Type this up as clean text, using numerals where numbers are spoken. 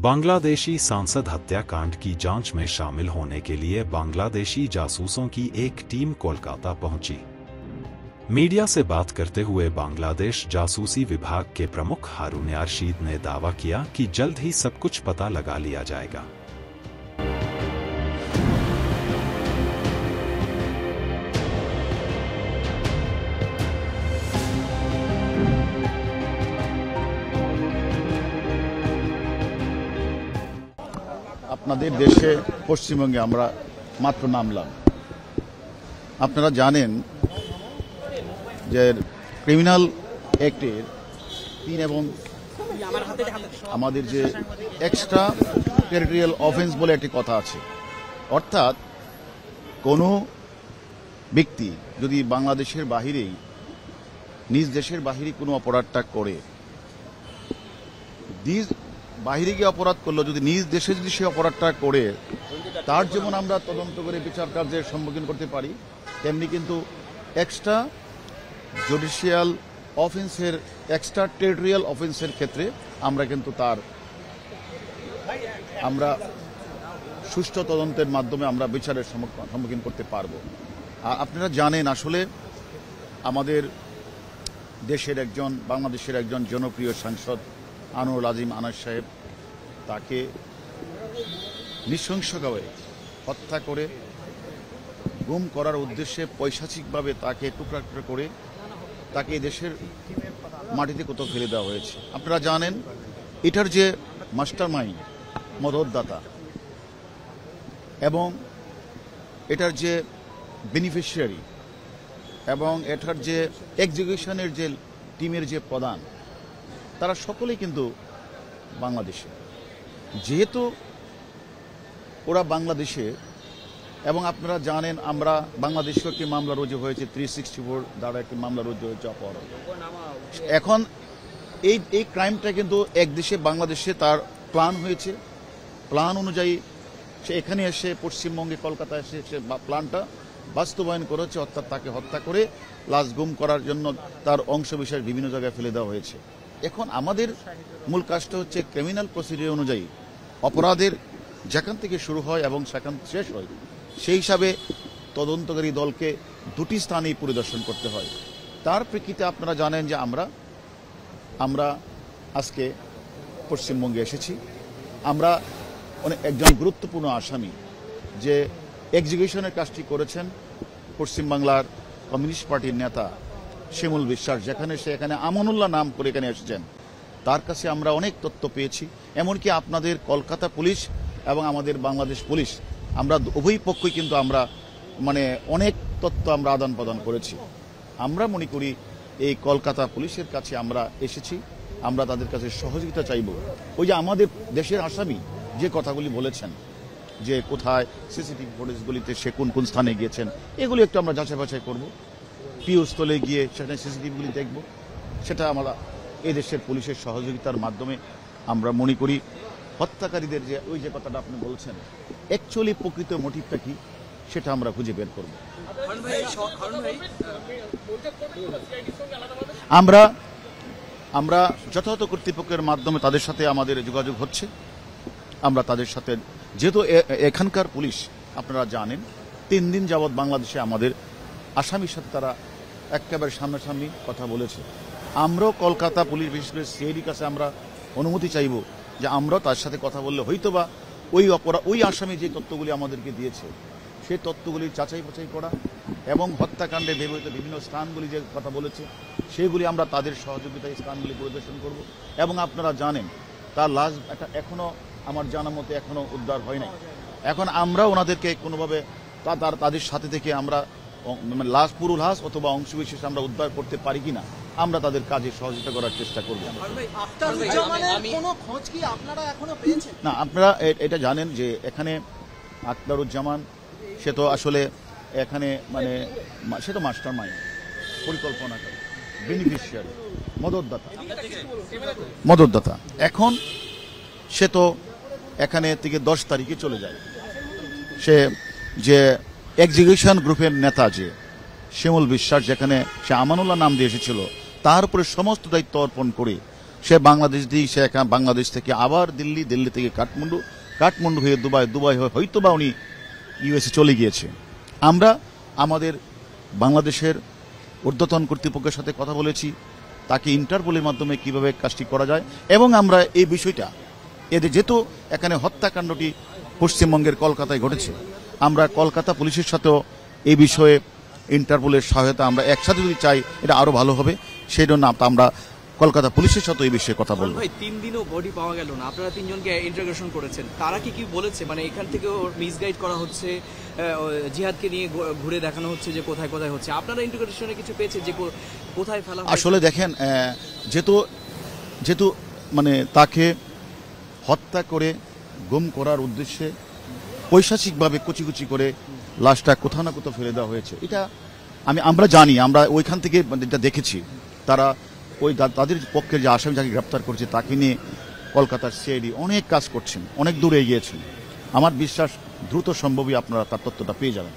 बांग्लादेशी सांसद हत्याकांड की जांच में शामिल होने के लिए बांग्लादेशी जासूसों की एक टीम कोलकाता पहुंची। मीडिया से बात करते हुए बांग्लादेश जासूसी विभाग के प्रमुख हारून रशीद ने दावा किया कि जल्द ही सब कुछ पता लगा लिया जाएगा। আপনাদের দেশে পশ্চিমবঙ্গে আমরা মাত্র নামলাম। আপনারা জানেন যে ক্রিমিনাল অ্যাক্টের ৩ এবং আমাদের যে এক্সট্রা টেরিটোরিয়াল অফেন্স বলে একটি কথা আছে, অর্থাৎ কোনো ব্যক্তি যদি বাংলাদেশের বাহিরেই নিজ দেশের বাহিরে কোনো অপরাধটা করে, বাহিরে গিয়ে অপরাধ করলো, যদি নিজ দেশে যদি সে অপরাধটা করে তার যেমন আমরা তদন্ত করে বিচার কার্যের সম্মুখীন করতে পারি, তেমনি কিন্তু এক্সট্রা জুডিশিয়াল অফেন্সের এক্সট্রা টেরিটোরিয়াল অফেন্সের ক্ষেত্রে আমরা কিন্তু আমরা সুষ্ঠু তদন্তের মাধ্যমে আমরা বিচারের সম্মুখীন করতে পারবো। আর আপনারা জানেন আসলে আমাদের দেশের বাংলাদেশের একজন জনপ্রিয় সাংসদ আনোয়ারুল আজিম আনাস সাহেব, তাকে নৃশংসভাবে হত্যা করে গুম করার উদ্দেশ্যে পৈশাচিকভাবে তাকে টুকরা টুকরা করে তাকে দেশের মাটিতে কোথাও ফেলে দেওয়া হয়েছে। আপনারা জানেন এটার যে মাস্টার মাইন্ড, মদতদাতা এবং এটার যে বেনিফিশিয়ারি এবং এটার যে এক্সিকিউশনের যে টিমের যে প্রধান, তারা সকলেই কিন্তু বাংলাদেশে। যেহেতু ওরা বাংলাদেশে এবং আপনারা জানেন আমরা বাংলাদেশেও একটি মামলা রুজু হয়েছে, 364 দ্বারা একটি মামলা রুজু হয়েছে অপহরণ। এখন এই ক্রাইমটা কিন্তু এক দেশে বাংলাদেশে তার প্ল্যান হয়েছে, প্ল্যান অনুযায়ী সে এখানে এসে পশ্চিমবঙ্গে কলকাতায় এসে সে প্ল্যানটা বাস্তবায়ন করেছে, অর্থাৎ তাকে হত্যা করে লাশ গুম করার জন্য তার অংশবিশেষ বিভিন্ন জায়গায় ফেলে দেওয়া হয়েছে। এখন আমাদের মূল কাজটা হচ্ছে ক্রিমিনাল প্রসিডিউর অনুযায়ী অপরাধের যেখান থেকে শুরু হয় এবং সেখান শেষ হয়, সেই হিসাবে তদন্তকারী দলকে দুটি স্থানেই পরিদর্শন করতে হয়। তার প্রেক্ষিতে আপনারা জানেন যে আমরা আজকে পশ্চিমবঙ্গে এসেছি। আমরা একজন গুরুত্বপূর্ণ আসামি যে এক্সিকিউশনের কাজটি করেছেন পশ্চিমবাংলার কমিউনিস্ট পার্টির নেতা শিমুল বিশ্বাস, সেখানে আমানুল্লাহ নাম করে এখানে এসেছেন, তার কাছে আমরা অনেক তথ্য পেয়েছি। এমনকি আপনাদের কলকাতা পুলিশ এবং আমাদের বাংলাদেশ পুলিশ, আমরা উভয় পক্ষই কিন্তু আমরা অনেক তথ্য আমরা আদান প্রদান করেছি। আমরা মনে করি এই কলকাতা পুলিশের কাছে আমরা এসেছি, আমরা তাদের কাছে সহযোগিতা চাইব। ওই যে আমাদের দেশের আসামি যে কথাগুলি বলেছেন যে কোথায় সিসিটিভি ফুটেজগুলিতে সে কোন কোন স্থানে গিয়েছেন, এগুলি একটু আমরা যাচাই বাছাই করবো, পিওস্থলে গিয়ে সেখানে সিসিটিভিগুলি দেখব। সেটা আমরা এই দেশের পুলিশের সহযোগিতার মাধ্যমে আমরা মনে করি হত্যাকারীদের যে ওই যে কথাটা আপনি বলছেন অ্যাকচুয়ালি প্রকৃত মোটিভটা কি সেটা আমরা খুঁজে বের করব। আমরা যথাযথ কর্তৃপক্ষের মাধ্যমে তাদের সাথে আমাদের যোগাযোগ হচ্ছে। আমরা তাদের সাথে, যেহেতু এখানকার পুলিশ আপনারা জানেন 3 দিন যাবৎ বাংলাদেশে আমাদের আসামির সাথে তারা একেবারে সামনাসামনি কথা বলেছে। আমরাও কলকাতা পুলিশ, বিশেষ করে সিআইডির কাছে আমরা অনুমতি চাইব যে আমরাও তার সাথে কথা বললে হয়তোবা ওই আসামি যে তথ্যগুলি আমাদেরকে দিয়েছে সেই তথ্যগুলি যাচাই বাছাই করা এবং হত্যাকাণ্ডে ব্যবহৃত বিভিন্ন স্থানগুলি যে কথা বলেছে সেগুলি আমরা তাদের সহযোগিতায় স্থানগুলি পরিদর্শন করব। এবং আপনারা জানেন তার লাশ এখনো আমার জানা মতে এখনো উদ্ধার হয় নাই। এখন আমরা ওনাদেরকে কোনোভাবে তাদের সাথে থেকে আমরা পুরো লাশ অথবা অংশবিশেষ আমরা উদ্ধার করতে পারি কিনা আমরা তাদের কাজে সহযোগিতা করার চেষ্টা করব। না, আপনারা এটা জানেন যে এখানে আখতারুজ্জামান সে তো আসলে এখানে সে তো মাস্টার মাইন্ড, পরিকল্পনাকারী, বেনিফিশিয়ারি, মদতদাতা। এখন সে তো এখানে থেকে 10 তারিখে চলে যায়। সে যে এক্সিকিউশন গ্রুপের নেতা যে শিমুল বিশ্বাস, যেখানে সে আমানুল্লাহ নাম দিয়ে এসেছিল, তার উপরে সমস্ত দায়িত্ব অর্পণ করে সে বাংলাদেশ দিয়ে সে বাংলাদেশ থেকে আবার দিল্লি, দিল্লি থেকে কাঠমান্ডু, কাঠমান্ডু হয়ে দুবাই, দুবাই হয়ে হয়তোবা উনি ইউএসএ চলে গিয়েছে। আমরা আমাদের বাংলাদেশের ঊর্ধ্বতন কর্তৃপক্ষের সাথে কথা বলেছি, তাকে ইন্টারপোলের মাধ্যমে কিভাবে কাজটি করা যায়, এবং আমরা এই বিষয়টা এদের যেহেতু এখানে হত্যাকাণ্ডটি পশ্চিমবঙ্গের কলকাতায় ঘটেছে, আমরা কলকাতা পুলিশের সাথেও এই বিষয়ে ইন্টারপোলের সহায়তা আমরা একসাথে যদি চাই এটা আরো ভালো হবে। সেই জন্য আমরা কলকাতা পুলিশের সাথে এই বিষয়ে কথা বলবো। ভাই 3 দিনও বডি পাওয়া গেল না, আপনারা 3 জনকে ইন্টারোগেশন করেছেন, তারা কি বলেছে? মানে এখান থেকে মিসগাইড করা হচ্ছে, জিহাদকে নিয়ে ঘুরে দেখানো হচ্ছে যে কোথায় কোথায় হচ্ছে। আপনারা ইন্টারোগেশনে কিছু পেয়েছে যে কোথায় ফেলা? আসলে দেখেন, যেহেতু মানে তাকে হত্যা করে গুম করার উদ্দেশ্যে পৈশাচিকভাবে কুচি কুচি করে লাশটা কোথাও না কোথাও ফেলে দেওয়া হয়েছে, এটা আমরা জানি, আমরা ওইখান থেকে এটা দেখেছি। তারা তাদের পক্ষের যে আসামি যাকে গ্রেপ্তার করছে তাকে নিয়ে কলকাতার সিআইডি অনেক কাজ করছেন, অনেক দূরে এগিয়েছেন। আমার বিশ্বাস দ্রুত সম্ভবই আপনারা তার তথ্যটা পেয়ে যাবেন।